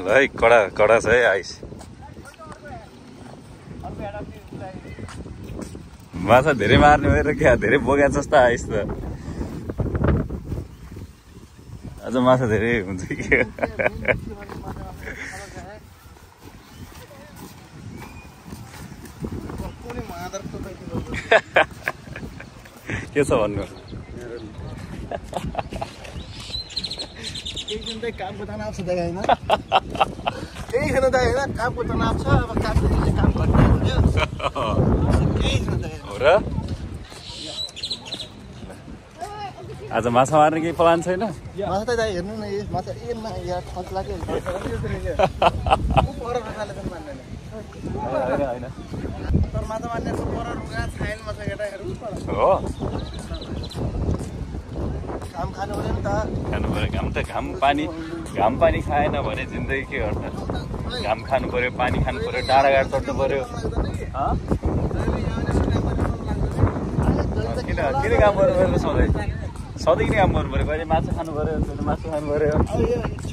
ल है कडा छ है आइस माछा धेरै मार्ने भएर क्या धेरै बोका जस्तो आइस त अझ माछा धेरै हुन्छ के के छ भन्नु कामको तनाव छ दाइ हैन केही छैन दाइ हैन कामको तनाव छ अब कामको काम गर्ने केही छैन दाइ हो र आज माछा मार्ने केही प्लान छैन माछा त दाइ हेर्नु न यो माछा एमा यहाँ खर्च लाग्यो पर माछाले त मान्दैन हैन तर माछा मार्ने पर रुगा छैन माछा केटाहरु हो काम खानु पर्यो नि त खानु पर्यो घाम पानी खाएन भने जिन्दगी के गर्छ घाम खानु पर्यो पानी खानु पर्यो डाँडाघाट चढ्नु पर्यो किन काम गर्नु पर्यो सधैँ किन काम गर्नु पर्यो कहिले माछा खानु पर्यो मासु खानु पर्यो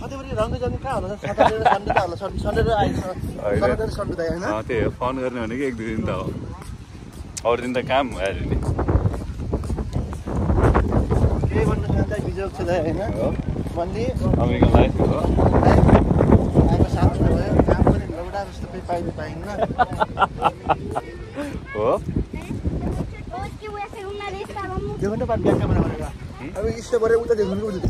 सधैँभरि रङ्गी जङ्गी कहाँ होला सटर्डे र सन्डे त होला सन्डे र आइस सटर्डे र सन्डे त हैन त्यही हो फोन गर्ने भनेको एक दुई दिन त हो अरू दिन त काम भइहाल्यो नि केही भन्नु छैन दाइ बिजोग छ दाइ हैन भन्ने अमेरिकन लाइफ हो आएको साथ भयो काम पनि लौडा जस्तो पाइन्न हो त्यो पनि बात व्याख्या भनेको अब इष्ट गरे उता देख्नु कि उता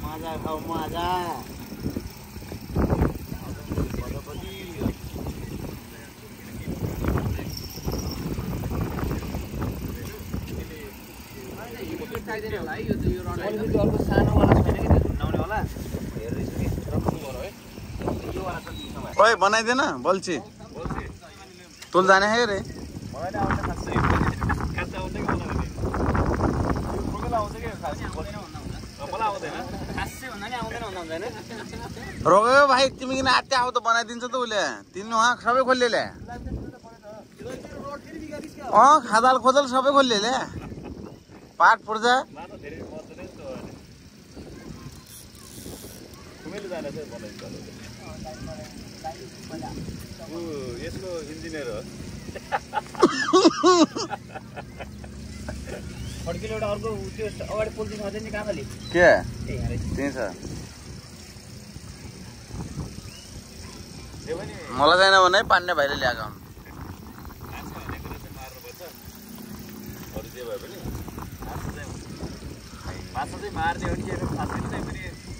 मजा खाऊ मजा ओए बनाइदेन बल्छी तुल जाने है रे रोक्यो भाइ तिमी किन आत्या आऊ त बनाइदिन्छ त उसले तिमी वहाँ सबै खोल्ले खादाल खोदल सबै खोल्ले पाट पुर्जा यसको इन्जिनियर हो फड्किलो एउटा अर्को त्यो अगाडि पोल्दिन अझै नि कहाँ खाली के त्यही छ मलाई छैन भने पान्ने भाइले ल्याएको माछा चाहिँ मार्ने हो कि खासै पनि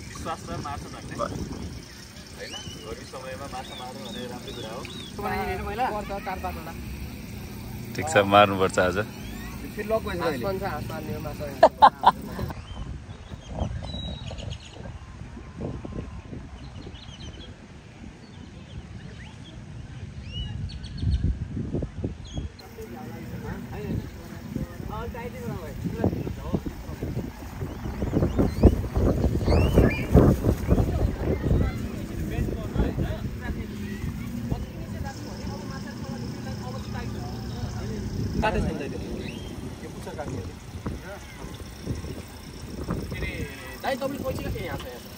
विश्वास र मार्छ भन्ने होइन गर्मी समयमा माछा मार्नु भने राम्रो कुरा हो ठिक छ मार्नुपर्छ आज फेरि लक भइसक्यो दाइ तपाईले पैसा के यहाँ छ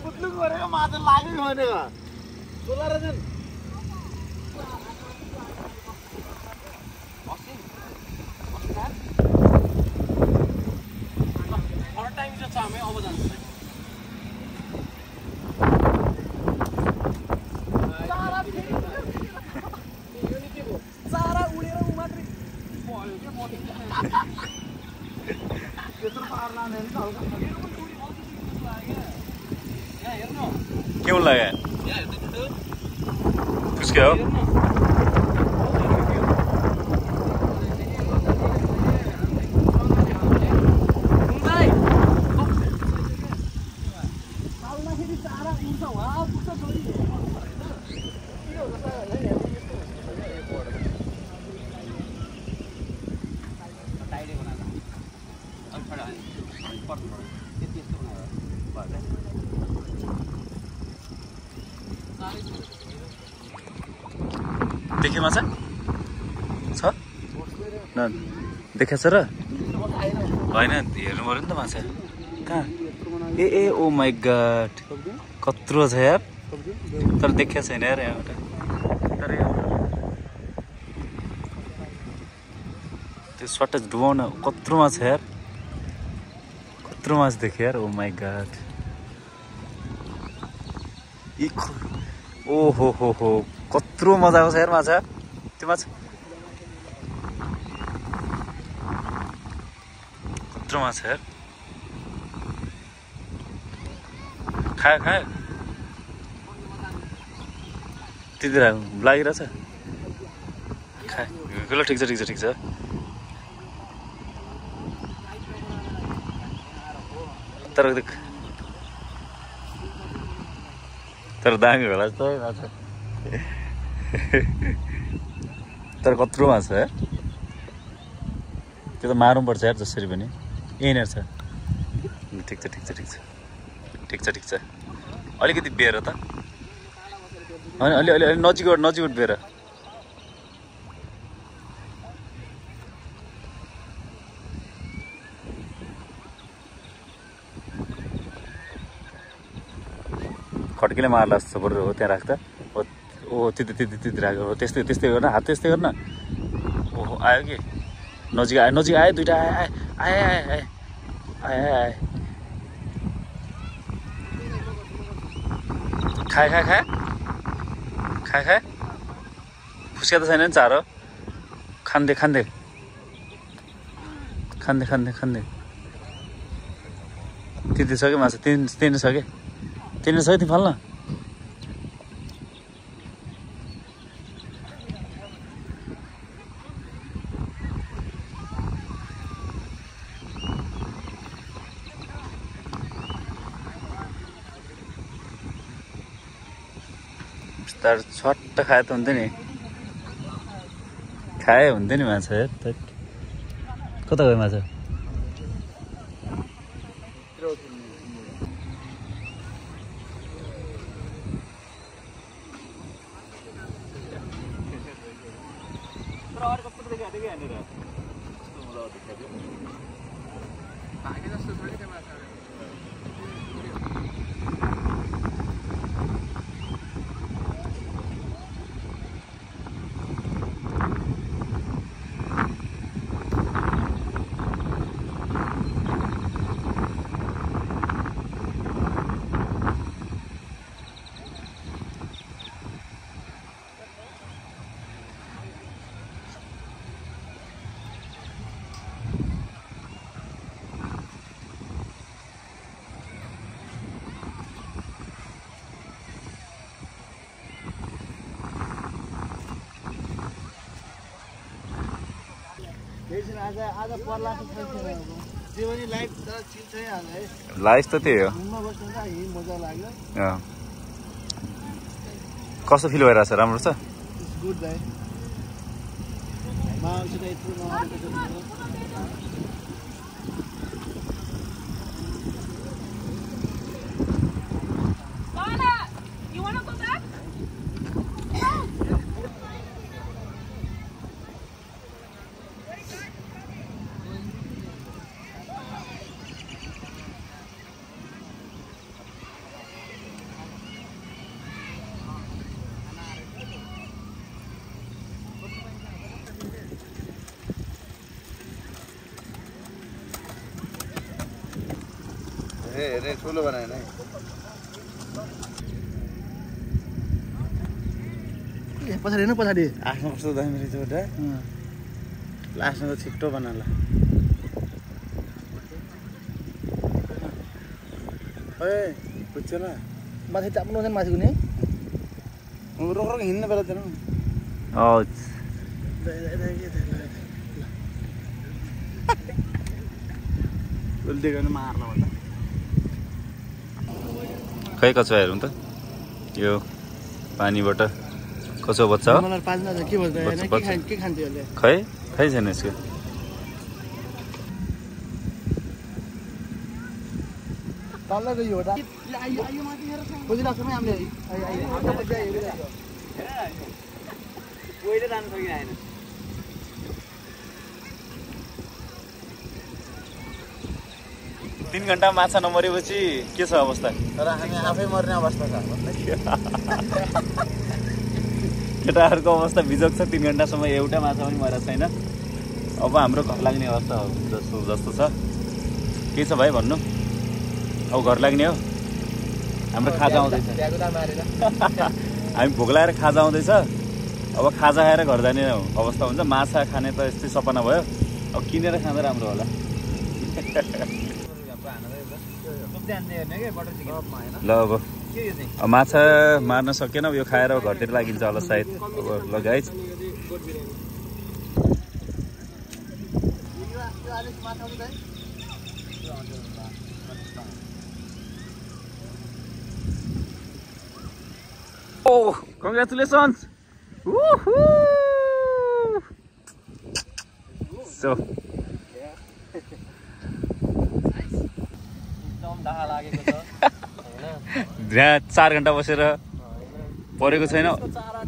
पुत्लुको गरेको माछा लाग्यो भनेको सोला र जुन क्यों लगा किसके हो देखे माछा छ न देखेछ र होइन हेर्नु पर्यो नि त माछा कहाँ ए ओ माई गॉड कत्रो छ यार तर देखेको छैन यार यहाँबाट तर त्यो सट्ट डुबाउन कत्रो माछ यार कत्रो माछ देखेँ यार ओ माई गॉड ओ हो कत्रो मजाको छ यार माछा त्यो माछा कत्रो माछा यार खायो त्यतिर लागिरहेछ खायो ल ठिक छ तर दामी होला जस्तो है माछा तर कत्रो माछा यार त्यो त मार्नुपर्छ यार जसरी पनि यहीँनिर छ ठिक छ अलिकति बेर त होइन अलि नजिकबाट बेर खड्कीले मार्ला जस्तो बरु हो त्यहाँ राख्दा ओ त्यति राख्यो हो त्यस्तै गर्न हात त्यस्तै गर्न ओहो आयो कि नजिक आयो दुइटा आए खाए फुस्किया त छैन नि चारो खान्दे त्यति छ कि माछा तिन छ कि तिन छ कि फाल्न तर छट्ट खाए त हुन्थ्यो नि खाए हुन्थ्यो नि माछा यार कता गयो माछा आज पर्ला जीवनी लाइफ त चिल्छै हाल है लाइफ त त्यही हो घुममा बस्नु त मजा लाग्यो कस्तो फिल भइरहेछ राम्रो छ गुड भाइ मान्छे त यत्रो हेरे ठुलो बनाएन है पछाडि हेर्नु पछाडि आफ्नो कस्तो दामी रहेछ बेटा लास्टमा त छिट्टो बनाला ए पुग्छ न माथि चाप्नु हुँदैन माथि कुनै रोक रोक हिँड्न बेला त उल्टी गर्न मार्न भन्दा खै कछुवा हेरौँ त यो पानीबाट कछुवा बच्चा हो मलाई पाल्न त के भन्छ के खान्छ यसले खै खै छैन यसको तल्लो यो हो खोजिरहेको छौँ हामीले जानु सकिरहेन 3 घण्टा माछा नमरेपछि के छ अवस्था तर हामी आफै मर्ने अवस्था छ केटाहरूको अवस्था बिजोग छ 3 घण्टासम्म एउटा माछा पनि मरेको छैन अब हाम्रो घर लाग्ने अवस्था हो जस्तो छ के छ भाइ भन्नु अब घर लाग्ने हो हाम्रो खाजा आउँदैछ हामी भोक लागेर खाजा आउँदैछ अब खाजा खाएर घर जाने अवस्था हुन्छ माछा खाने त यस्तै सपना भयो अब किनेर खाँदा राम्रो होला ल अब माछा मार्न सकेन यो खाएर घरतिर लागिन्छ होला सायद अब ल guys Oh, congratulations! Woohoo! So, यहाँ 4 घण्टा बसेर परेको छैन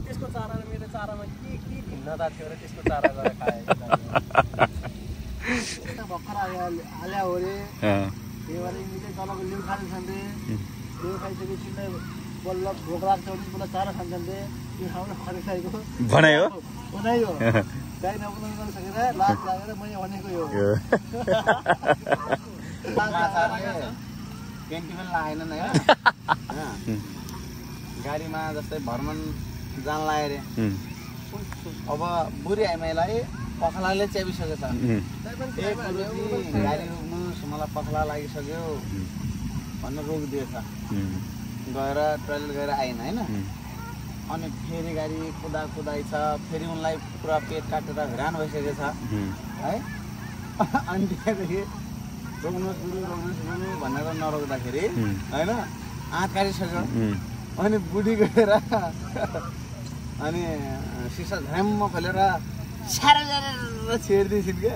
त्यसको चारा मेरो चारामा के भिन्नता थियो र त्यसको चारा गरेर खाए भर्खर हाल्या हो रे त्यही भएर यिनीले तलको लिउ खान्छन् रे लिउ खाइसकेपछि बल्ल भोक लाग्छ भने पुरा चारा खान्छन् रे त्यो खाउन खरिसकेको भनाइ हो बनाइ हो गाई नबनाउनु नसकेर लाज लागेर मैले भनेको यो पेन्टी पनि लागेन नि गाडीमा जस्तै भ्रमण जान लाग्यो रे अब बुढी आइमाईलाई पखलाले च्यापिसकेको छ गाडी रोक्नुहोस् मलाई पखला लागिसक्यो भनेर रोकिदिएछ गएर टोइलेट गएर आएन होइन अनि फेरि गाडी कुदाइ छ फेरि उनलाई पुरा पेट काटेर हैरान भइसकेको छ है अनि त्यहाँदेखि रोक्नुहोस् भनेर नरोक्दाखेरि होइन आँट काटिसक्यो अनि बुढी गएर अनि सिसा झ्याम्म खोलेर साह्रो छेड्दैछन् क्या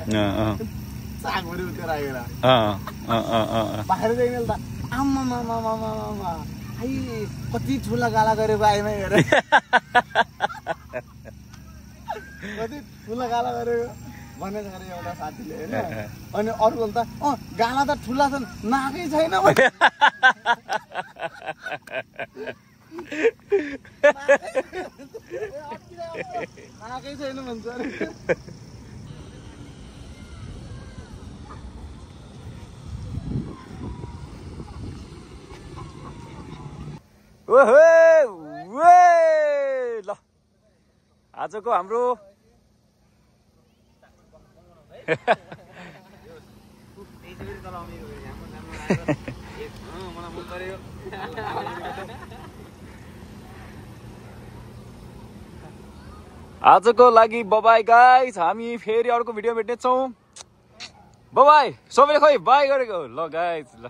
चाकभरि उठेर आएर बाहिर जाइन त आम्मा आई कति ठुला गाला गरेको आइमा हेर कति ठुला गाला गरेको भनेको अरे एउटा साथीले होइन अनि अरू त गाला त ठुला छन् नाकै छैन नाकै छैन भन्छ अरे ल आजको हाम्रो आजको लागि बाइ गाइस हामी फेरि अर्को भिडियो भेट्नेछौँ बाइ सबैले खोइ बाइ गरेको ल गाइस ल